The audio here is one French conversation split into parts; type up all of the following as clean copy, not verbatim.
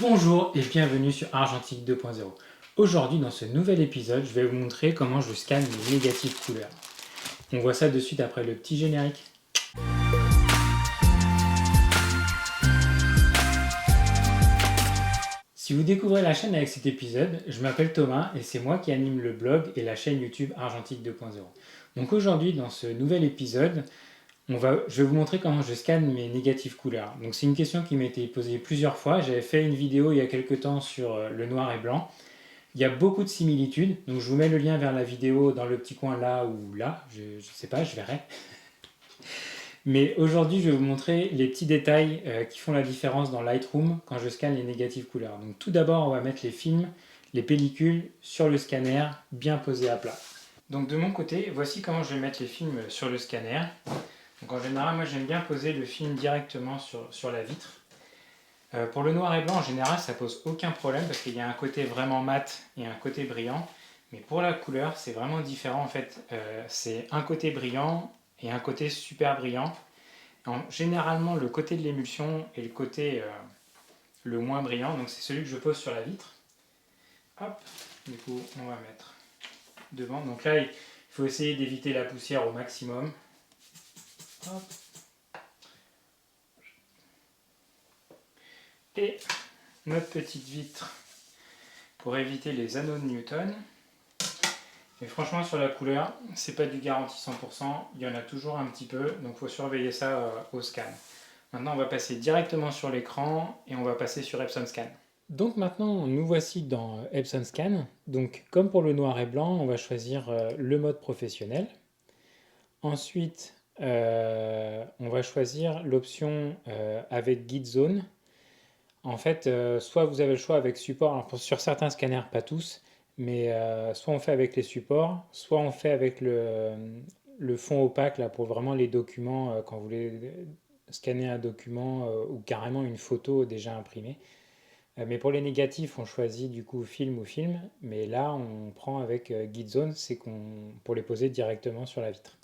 Bonjour et bienvenue sur Argentique 2.0. Aujourd'hui, dans ce nouvel épisode, je vais vous montrer comment je scanne les négatifs couleurs. On voit ça de suite après le petit générique. Si vous découvrez la chaîne avec cet épisode, je m'appelle Thomas et c'est moi qui anime le blog et la chaîne YouTube Argentique 2.0. Donc aujourd'hui, dans ce nouvel épisode, je vais vous montrer comment je scanne mes négatifs couleurs. Donc c'est une question qui m'a été posée plusieurs fois. J'avais fait une vidéo il y a quelques temps sur le noir et blanc. Il y a beaucoup de similitudes, donc je vous mets le lien vers la vidéo dans le petit coin là ou là, je ne sais pas, je verrai. Mais aujourd'hui, je vais vous montrer les petits détails qui font la différence dans Lightroom quand je scanne les négatives couleurs. Donc tout d'abord, on va mettre les films, les pellicules sur le scanner, bien posés à plat. Donc de mon côté, voici comment je vais mettre les films sur le scanner. Donc en général, moi j'aime bien poser le film directement sur la vitre. Pour le noir et blanc, en général, ça pose aucun problème parce qu'il y a un côté vraiment mat et un côté brillant. Mais pour la couleur, c'est vraiment différent en fait. C'est un côté brillant et un côté super brillant. Généralement, le côté de l'émulsion est le côté le moins brillant. Donc c'est celui que je pose sur la vitre. Hop, du coup, on va mettre devant. Donc là, il faut essayer d'éviter la poussière au maximum. Hop. Et notre petite vitre pour éviter les anneaux de Newton. Mais franchement, sur la couleur, c'est pas du garanti 100%, il y en a toujours un petit peu, donc il faut surveiller ça au scan. Maintenant, on va passer directement sur l'écran et on va passer sur Epson Scan. Donc maintenant, nous voici dans Epson Scan. Donc comme pour le noir et blanc, on va choisir le mode professionnel. Ensuite, on va choisir l'option avec guide zone. En fait, soit vous avez le choix avec support, alors sur certains scanners, pas tous, mais soit on fait avec les supports, soit on fait avec le fond opaque là, pour vraiment les documents, quand vous voulez scanner un document ou carrément une photo déjà imprimée. Mais pour les négatifs, on choisit du coup film ou film, mais là on prend avec Guide Zone, c'est pour les poser directement sur la vitre.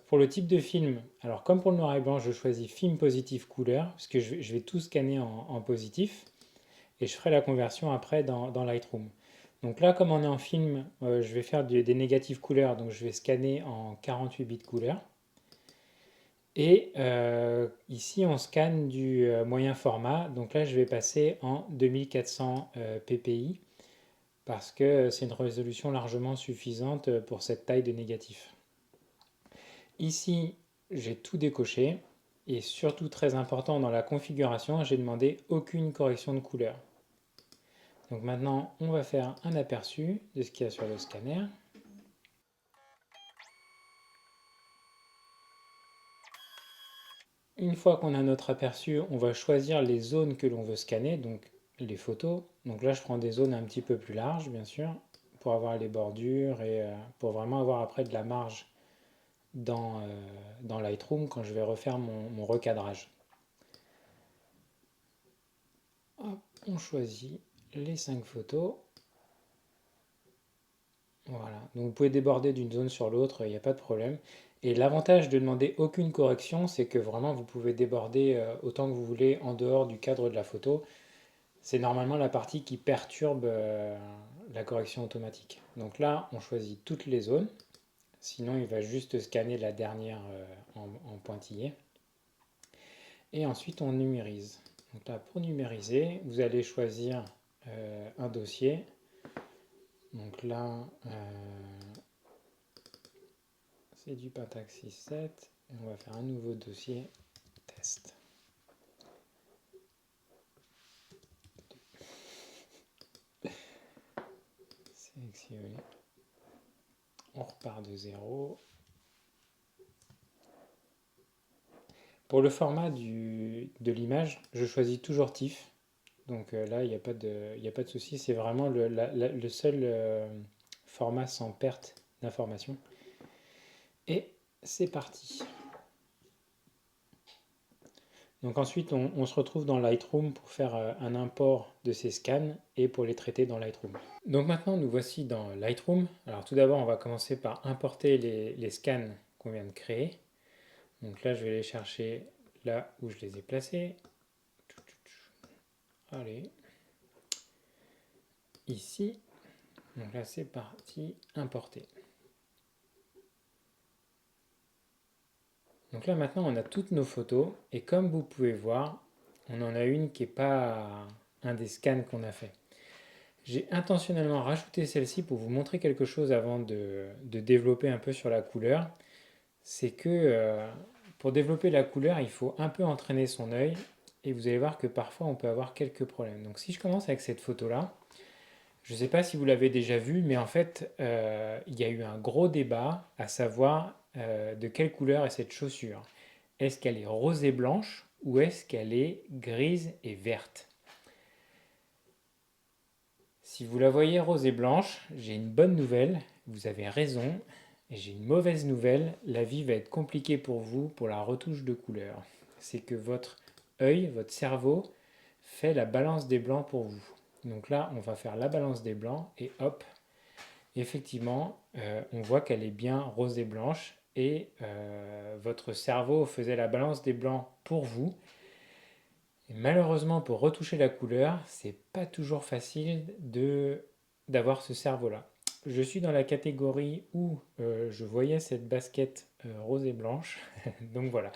Pour le type de film, alors comme pour le noir et blanc, je choisis film positif couleur, parce que je vais tout scanner en positif, et je ferai la conversion après dans Lightroom. Donc là, comme on est en film, je vais faire des négatifs couleurs, donc je vais scanner en 48 bits couleur. Et ici, on scanne du moyen format, donc là, je vais passer en 2400 ppi, parce que c'est une résolution largement suffisante pour cette taille de négatif. Ici, j'ai tout décoché et surtout très important dans la configuration, j'ai demandé aucune correction de couleur. Donc maintenant, on va faire un aperçu de ce qu'il y a sur le scanner. Une fois qu'on a notre aperçu, on va choisir les zones que l'on veut scanner, donc les photos. Donc là, je prends des zones un petit peu plus larges, bien sûr, pour avoir les bordures et pour vraiment avoir après de la marge dans Lightroom quand je vais refaire mon recadrage. Hop, on choisit les 5 photos. Voilà, donc vous pouvez déborder d'une zone sur l'autre, il n'y a pas de problème. Et l'avantage de demander aucune correction, c'est que vraiment vous pouvez déborder autant que vous voulez en dehors du cadre de la photo. C'est normalement la partie qui perturbe la correction automatique. Donc là, on choisit toutes les zones, sinon il va juste scanner la dernière en pointillé. Et ensuite, on numérise. Donc là, pour numériser, vous allez choisir un dossier. Donc là, c'est du Pentax 6.7 et on va faire un nouveau dossier test. Sélectionner. On repart de zéro. Pour le format de l'image, je choisis toujours TIFF. Donc là, il n'y a pas de souci. C'est vraiment le seul format sans perte d'information. Et c'est parti. Donc ensuite, on se retrouve dans Lightroom pour faire un import de ces scans et pour les traiter dans Lightroom. Donc maintenant, nous voici dans Lightroom. Alors tout d'abord, on va commencer par importer les scans qu'on vient de créer. Donc là, je vais les chercher là où je les ai placés. Allez, ici. Donc là, c'est parti, importer. Donc là, maintenant, on a toutes nos photos. Et comme vous pouvez voir, on en a une qui n'est pas un des scans qu'on a fait. J'ai intentionnellement rajouté celle-ci pour vous montrer quelque chose avant de développer un peu sur la couleur. C'est que pour développer la couleur, il faut un peu entraîner son œil. Et vous allez voir que parfois, on peut avoir quelques problèmes. Donc si je commence avec cette photo-là, je ne sais pas si vous l'avez déjà vu, mais en fait, il y a eu un gros débat à savoir de quelle couleur est cette chaussure. Est-ce qu'elle est rose et blanche ou est-ce qu'elle est grise et verte? Si vous la voyez rose et blanche, j'ai une bonne nouvelle, vous avez raison. Et j'ai une mauvaise nouvelle, la vie va être compliquée pour vous pour la retouche de couleur. C'est que votre œil, votre cerveau, fait la balance des blancs pour vous. Donc là, on va faire la balance des blancs et hop, effectivement, on voit qu'elle est bien rose et blanche et votre cerveau faisait la balance des blancs pour vous. Et malheureusement, pour retoucher la couleur, c'est pas toujours facile d'avoir ce cerveau-là. Je suis dans la catégorie où je voyais cette basket rose et blanche, donc voilà.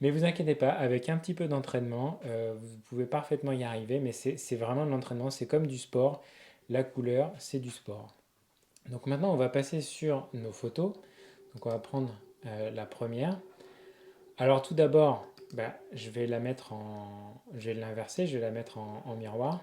Mais vous inquiétez pas, avec un petit peu d'entraînement, vous pouvez parfaitement y arriver, mais c'est vraiment de l'entraînement, c'est comme du sport. La couleur, c'est du sport. Donc maintenant, on va passer sur nos photos. Donc on va prendre la première. Alors tout d'abord, bah, je vais l'inverser, je vais la mettre en miroir.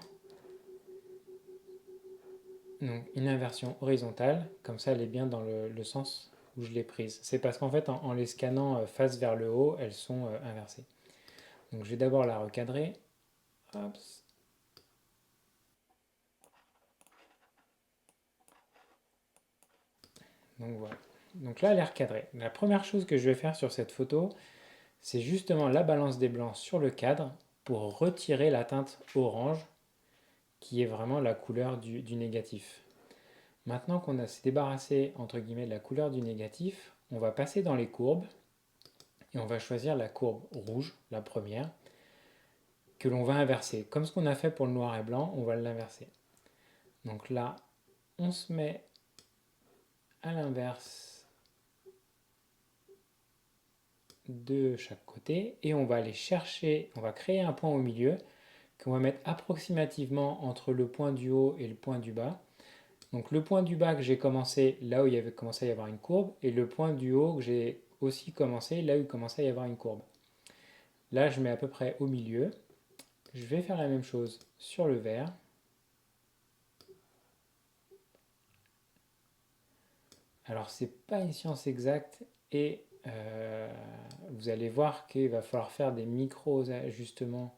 Donc une inversion horizontale, comme ça elle est bien dans le sens où je l'ai prise. C'est parce qu'en fait en les scannant face vers le haut, elles sont inversées. Donc je vais d'abord la recadrer. Hop. Donc voilà. Donc là elle est recadrée. La première chose que je vais faire sur cette photo, c'est justement la balance des blancs sur le cadre pour retirer la teinte orange qui est vraiment la couleur du négatif. Maintenant qu'on a s'est débarrassé entre guillemets de la couleur du négatif, on va passer dans les courbes et on va choisir la courbe rouge, la première, que l'on va inverser. Comme ce qu'on a fait pour le noir et blanc, on va l'inverser. Donc là, on se met à l'inverse de chaque côté et on va aller chercher, on va créer un point au milieu qu'on va mettre approximativement entre le point du haut et le point du bas. Donc le point du bas que j'ai commencé là où il y avait commencé à y avoir une courbe et le point du haut que j'ai aussi commencé là où il commençait à y avoir une courbe. Là je mets à peu près au milieu. Je vais faire la même chose sur le vert. Alors c'est pas une science exacte et vous allez voir qu'il va falloir faire des micros ajustements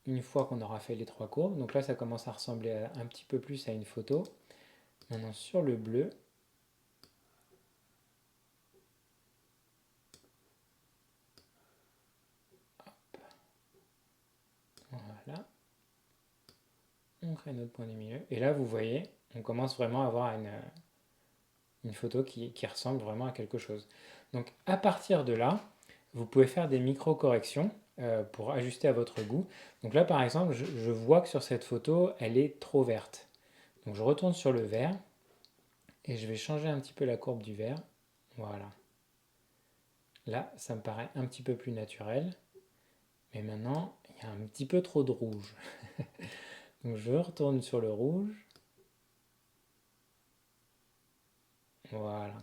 une fois qu'on aura fait les trois courbes. Donc là ça commence à ressembler un petit peu plus à une photo. Maintenant sur le bleu, voilà, on crée notre point du milieu. Et là vous voyez, on commence vraiment à avoir une photo qui ressemble vraiment à quelque chose. Donc à partir de là, vous pouvez faire des micro-corrections pour ajuster à votre goût. Donc là par exemple, je vois que sur cette photo, elle est trop verte. Donc je retourne sur le vert et je vais changer un petit peu la courbe du vert. Voilà. Là, ça me paraît un petit peu plus naturel. Mais maintenant, il y a un petit peu trop de rouge. Donc je retourne sur le rouge. Voilà.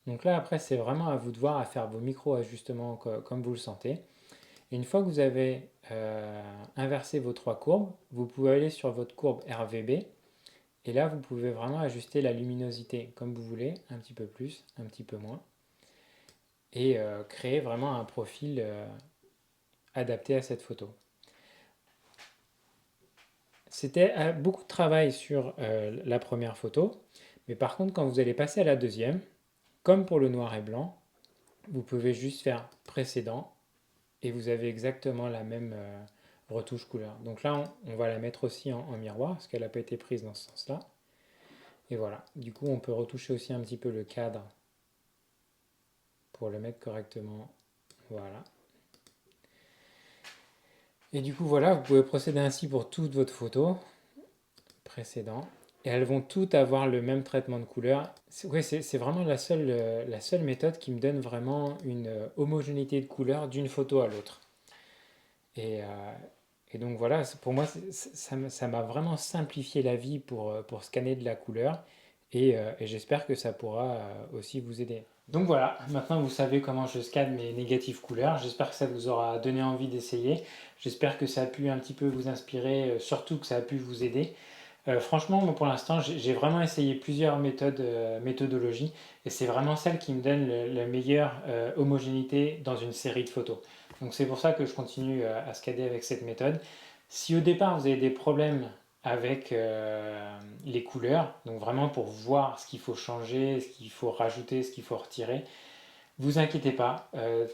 Donc là, après, c'est vraiment à vous de voir à faire vos micro-ajustements comme vous le sentez. Et une fois que vous avez inversé vos trois courbes, vous pouvez aller sur votre courbe RVB. Et là, vous pouvez vraiment ajuster la luminosité comme vous voulez, un petit peu plus, un petit peu moins. Et créer vraiment un profil adapté à cette photo. C'était beaucoup de travail sur la première photo. Mais par contre, quand vous allez passer à la deuxième, comme pour le noir et blanc, vous pouvez juste faire précédent et vous avez exactement la même retouche couleur. Donc là, on va la mettre aussi en miroir parce qu'elle n'a pas été prise dans ce sens-là. Et voilà, du coup, on peut retoucher aussi un petit peu le cadre pour le mettre correctement. Voilà. Et du coup, voilà, vous pouvez procéder ainsi pour toutes votre photo précédente. Et elles vont toutes avoir le même traitement de couleur. Ouais, c'est vraiment la seule méthode qui me donne vraiment une homogénéité de couleur d'une photo à l'autre. Et, et donc voilà, pour moi, ça m'a vraiment simplifié la vie pour scanner de la couleur. Et j'espère que ça pourra aussi vous aider. Donc voilà, maintenant vous savez comment je scanne mes négatifs couleurs. J'espère que ça vous aura donné envie d'essayer. J'espère que ça a pu un petit peu vous inspirer, surtout que ça a pu vous aider. Franchement, moi, pour l'instant, j'ai vraiment essayé plusieurs méthodologies et c'est vraiment celle qui me donne la meilleure homogénéité dans une série de photos. Donc c'est pour ça que je continue à scanner avec cette méthode. Si au départ vous avez des problèmes avec les couleurs, donc vraiment pour voir ce qu'il faut changer, ce qu'il faut rajouter, ce qu'il faut retirer, vous inquiétez pas,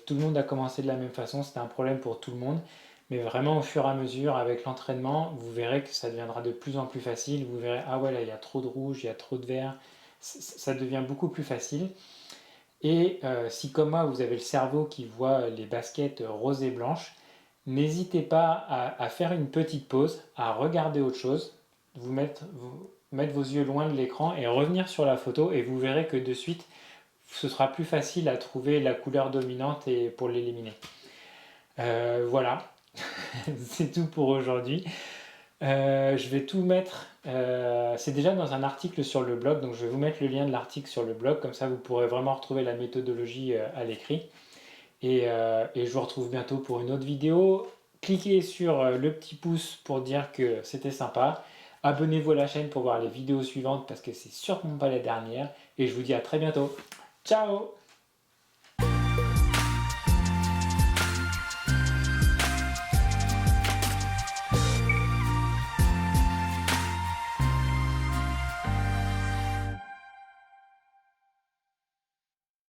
tout le monde a commencé de la même façon, c'était un problème pour tout le monde. Mais vraiment au fur et à mesure, avec l'entraînement, vous verrez que ça deviendra de plus en plus facile. Vous verrez, ah ouais, là il y a trop de rouge, il y a trop de vert. Ça devient beaucoup plus facile. Et si comme moi, vous avez le cerveau qui voit les baskets roses et blanches, n'hésitez pas à faire une petite pause, à regarder autre chose, mettre vos yeux loin de l'écran et revenir sur la photo et vous verrez que de suite, ce sera plus facile à trouver la couleur dominante et pour l'éliminer. Voilà, c'est tout pour aujourd'hui. Je vais tout mettre, c'est déjà dans un article sur le blog, donc je vais vous mettre le lien de l'article sur le blog, comme ça vous pourrez vraiment retrouver la méthodologie à l'écrit. Et je vous retrouve bientôt pour une autre vidéo. Cliquez sur le petit pouce pour dire que c'était sympa. Abonnez-vous à la chaîne pour voir les vidéos suivantes parce que c'est sûrement pas la dernière. Et je vous dis à très bientôt. Ciao!